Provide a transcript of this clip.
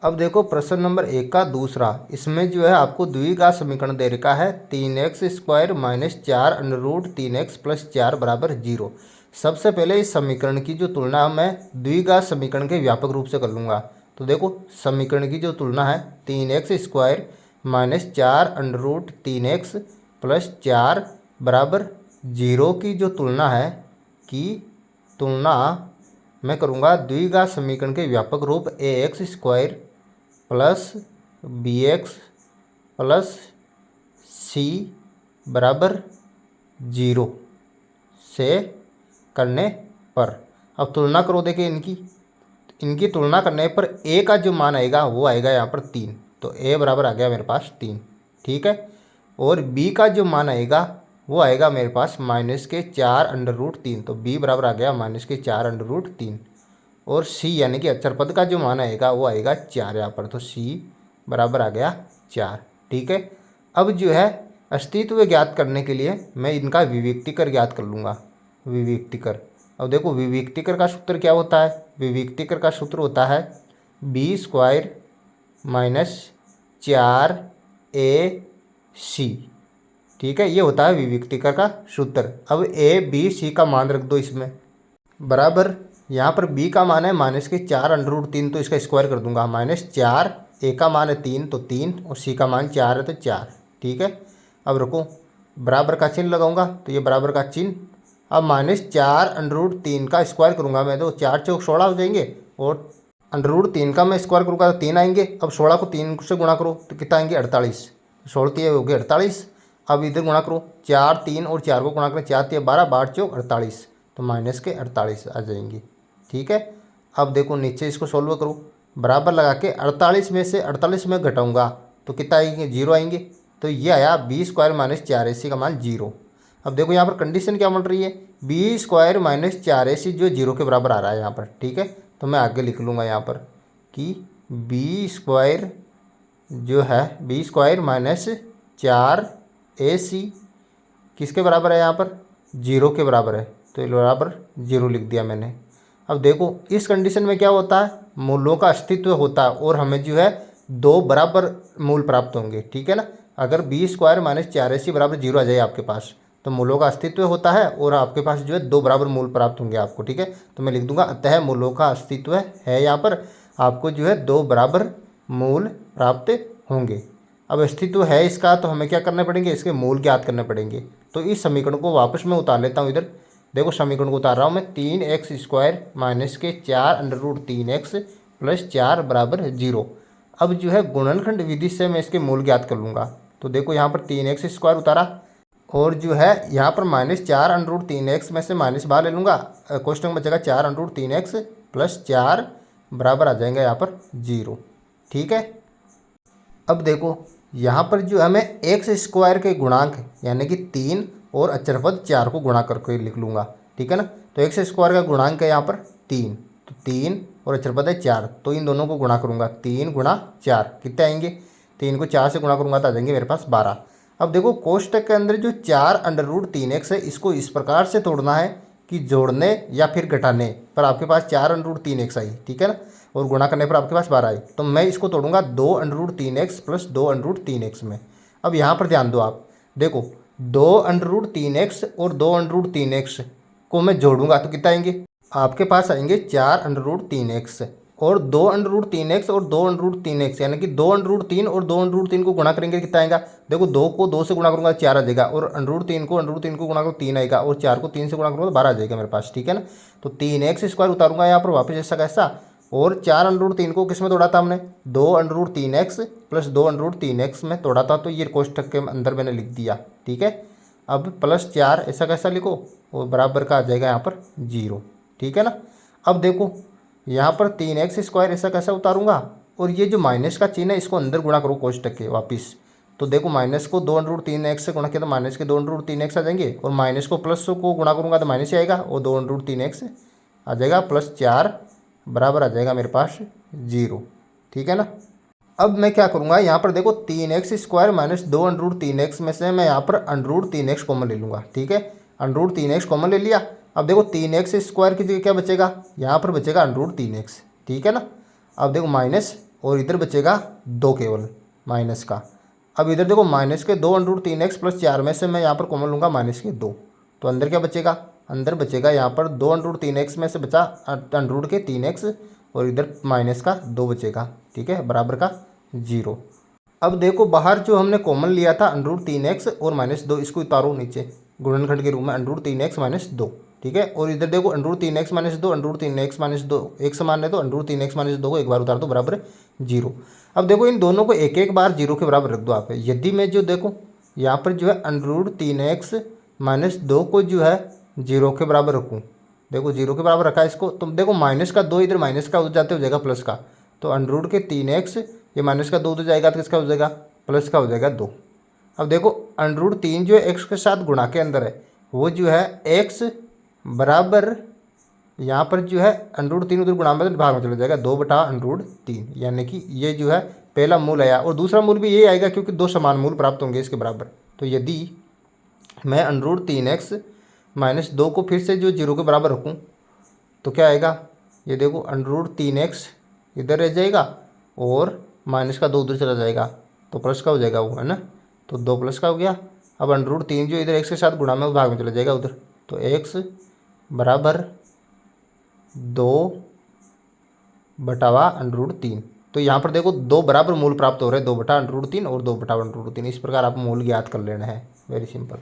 अब देखो प्रश्न नंबर 1 का दूसरा, इसमें जो है आपको द्विघात समीकरण दे रखा है 3x² minus 4 under root 3x plus 4 बराबर 0। सबसे पहले इस समीकरण की जो तुलना मैं द्विघात समीकरण के व्यापक रूप से कर लूँगा। तो देखो समीकरण की जो तुलना है 3x² minus 4 under root 3x plus 4 बराबर 0 की जो तुलना है कि तुलना मैं करूँगा द्विघात समीकरण के व्यापक रूप ax² plus bx plus c बराबर 0 से करने पर। अब तुलना करो, देखिए इनकी तुलना करने पर a का जो मान आएगा वो आएगा यहाँ पर 3, तो a बराबर आ गया मेरे पास 3, ठीक है। और b का जो मान आएगा वो आएगा मेरे पास -4 अंडर रूट 3, तो b बराबर आ गया -4 अंडर रूट 3। और c यानी कि अक्षर पद का जो मान आएगा वो आएगा 4 यहाँ पर, तो c बराबर आ गया 4, ठीक है। अब जो है अस्तित्व ज्ञात करने के लिए मैं इनका विविक्तिकर ज्ञात कर लूँगा। विविक्तिकर, अब देखो विविक्तिकर का सूत्र क्या होता है। विविक्तिकर का सूत्र होता है b² माइनस 4ac, ठीक है। ये होता है विविक्तिकर का सूत्र। अब a b c का मान रख दो इसमें, बराबर यहाँ पर b का मान है -4 अंडर रूट 3, तो इसका स्क्वायर कर दूंगा। -4, a का मान है 3 तो 3, और c का मान 4 है तो 4, ठीक है। अब रखो बराबर का चिन्ह लगाऊंगा, तो ये बराबर का चिन्ह। अब -4 अंडर रूट 3 का स्क्वायर करूंगा मैं, तो 4 चौक 16 हो जाएंगे, और अंडर रूट 3 का मैं स्क्वायर करूँगा तो 3 आएंगे। अब 16 को 3 से गुणा करो तो कितना आएंगे 48, 16 3 हो गए 48। अब इधर गुणा करो, 4 3 और 4 को गुणा करें, 4 3 12, 12 चौक 48, तो -48 आ जाएंगी, ठीक है। अब देखो नीचे इसको सोल्व करो, बराबर लगा के 48 में से 48 में घटाऊंगा तो कितना आएंगे 0 आएंगे, तो ये आया b² माइनस 4ac का मान 0। अब देखो यहाँ पर कंडीशन क्या बन रही है, b² माइनस 4ac जो 0 के बराबर आ रहा है यहाँ पर, ठीक है। तो मैं आगे लिख लूँगा यहाँ पर कि b² जो है b² माइनस 4ac किसके बराबर है यहाँ पर 0 के बराबर है, तो ये बराबर 0 लिख दिया मैंने। अब देखो इस कंडीशन में क्या होता है, मूलों का अस्तित्व होता है और हमें जो है 2 बराबर मूल प्राप्त होंगे, ठीक है ना। अगर b² माइनस 4ac बराबर 0 आ जाए आपके पास, तो मूलों का अस्तित्व होता है और आपके पास जो है 2 बराबर मूल प्राप्त होंगे आपको, ठीक है। तो मैं लिख दूंगा अतः मूलों का अस्तित्व है, यहाँ पर आपको जो है 2 बराबर मूल प्राप्त होंगे। अब अस्तित्व है इसका, तो हमें क्या करने पड़ेंगे, इसके मूल ज्ञात करने पड़ेंगे। तो इस समीकरण को वापस मैं उतार लेता हूँ इधर, देखो समीकरण को उतार रहा हूँ मैं, 3x² माइनस के 4 अंडर रूट 3x प्लस 4 बराबर 0। अब जो है गुणनखंड विधि से मैं इसके मूल ज्ञात कर लूँगा। तो देखो यहाँ पर 3x² उतारा, और जो है यहाँ पर -4 अंडर रूट 3x में से माइनस बाहर ले लूँगा, क्वेश्चन में बचेगा 4 अंडर रूट 3x प्लस 4 बराबर आ जाएंगे यहाँ पर 0, ठीक है। अब देखो यहाँ पर जो हमें x² के गुणांक यानी कि 3 और अचरपद 4 को गुणा करके लिख लूँगा, ठीक है ना। तो x² का गुणांक है यहाँ पर 3, तो 3 और अचरपद है 4, तो इन दोनों को गुणा करूँगा, 3 गुणा 4 कितने आएंगे, 3 को 4 से गुणा करूँगा तो आ जाएंगे मेरे पास 12। अब देखो कोष्टक के अंदर जो 4 अंडर रूट 3x है, इसको इस प्रकार से तोड़ना है कि जोड़ने या फिर घटाने पर आपके पास 4 अंडर रूट 3x आई, ठीक है ना, और गुणा करने पर आपके पास 12 आई। तो मैं इसको तोड़ूंगा 2 under root 3x plus 2 under root 3x में। अब यहाँ पर ध्यान दो आप, देखो 2 अंडर रूट 3x और 2 अंडर रूट 3x को मैं जोड़ूंगा तो कितना आएंगे, आपके पास आएंगे 4 अंडर रूट 3x, और 2 अंडर रूट 3x और 2 अंडर रूट 3x यानी कि 2 अंडर रूट 3 और 2 अंडर रूट 3 को गुणा करेंगे कितना आएगा, देखो 2 को 2 से गुणा करूंगा 4 आ जाएगा, और अंडर रूट 3 को गुणा करो 3 आएगा, और 4 को 3 से गुणा करूंगा तो 12 आ जाएगा मेरे पास, ठीक है ना। तो 3x² उतारूंगा यहाँ पर वापस ऐसा कैसा, और 4 अंडर रूट 3 को किस में तोड़ा था हमने, 2 under root 3x plus 2 under root 3x में तोड़ा था, तो ये कोष्टक के अंदर मैंने लिख दिया, ठीक है। अब प्लस 4 ऐसा कैसा लिखो, और बराबर का आ जाएगा यहाँ पर 0, ठीक है ना। अब देखो यहाँ पर 3x² ऐसा कैसा उतारूंगा, और ये जो माइनस का चिन्ह है इसको अंदर गुणा करो कोष्टक के वापिस, तो देखो माइनस को 2 अंडर रूट 3x से गुणा किया तो माइनस के 2 अंडर रूट 3x आ जाएंगे, और माइनस को प्लस को गुणा करूंगा तो माइनस ही आएगा, और 2 अंडर रूट 3x आ जाएगा, प्लस 4 बराबर आ जाएगा मेरे पास 0, ठीक है ना। अब मैं क्या करूँगा, यहाँ पर देखो 3x² minus 2 under root 3x में से मैं यहाँ पर अंडर रूट 3x कॉमन ले लूँगा, ठीक है। अंडर रूट 3x कॉमन ले लिया। अब देखो 3x² की जगह क्या बचेगा, यहाँ पर बचेगा अंडर रूट 3x, ठीक है ना। अब देखो माइनस और इधर बचेगा 2 केवल माइनस का। अब इधर देखो माइनस के 2 अंडर रूट 3x प्लस 4 में से मैं यहाँ पर कॉमन लूँगा माइनस के 2, तो अंदर क्या बचेगा, अंदर बचेगा यहाँ पर 2 अंडर रूट 3x में से बचा अंडर रूट के 3x और इधर माइनस का 2 बचेगा, ठीक है, बराबर का 0। अब देखो बाहर जो हमने कॉमन लिया था अंडर रूट 3x और माइनस 2, इसको उतारो नीचे गुणनखंड के रूप में, अंडर रूट 3x माइनस 2, ठीक है। और इधर देखो under root 3x minus 2, under root 3x minus 2 एक समान है, तो अंडर रूट 3x माइनस 2 को एक बार उतार दो बराबर 0। अब देखो इन दोनों को एक एक बार 0 के बराबर रख दो आप। यदि मैं जो देखो यहाँ पर जो है अंडर रूट 3x माइनस 2 को जो है 0 के बराबर रखूँ, देखो 0 के बराबर रखा है इसको, तो देखो माइनस का 2 इधर माइनस का हो जाते हो जाएगा प्लस का, तो अंडर रूट के 3x ये माइनस का 2 हो जाएगा, तो किसका हो जाएगा, प्लस का हो जाएगा 2। अब देखो अंडर रूट 3 जो है x के साथ गुणा के अंदर है, वो जो है x बराबर यहाँ पर जो है अंडर रूट 3 उधर गुणा में भाग में चला जाएगा 2 बटा अंडर रूट 3, यानी कि ये जो है पहला मूल आया और दूसरा मूल भी यही आएगा क्योंकि 2 समान मूल प्राप्त होंगे इसके बराबर। तो यदि मैं अंडर रूट 3x माइनस 2 को फिर से जो 0 के बराबर रखूँ तो क्या आएगा, ये देखो अंडर रूट 3x इधर रह जाएगा और माइनस का 2 उधर चला जाएगा, तो प्लस का हो जाएगा वो, है ना, तो 2 प्लस का हो गया। अब अंडर रूट 3 जो इधर x के साथ गुणा में भाग में चला जाएगा उधर, तो x बराबर 2 बटावा अंडर रूट 3। तो यहाँ पर देखो 2 बराबर मूल प्राप्त हो रहे हैं, 2 बटा अंडर रूट 3 और 2 बटा अंडर रूट 3। इस प्रकार आप मूल ज्ञात कर लेना है, वेरी सिंपल।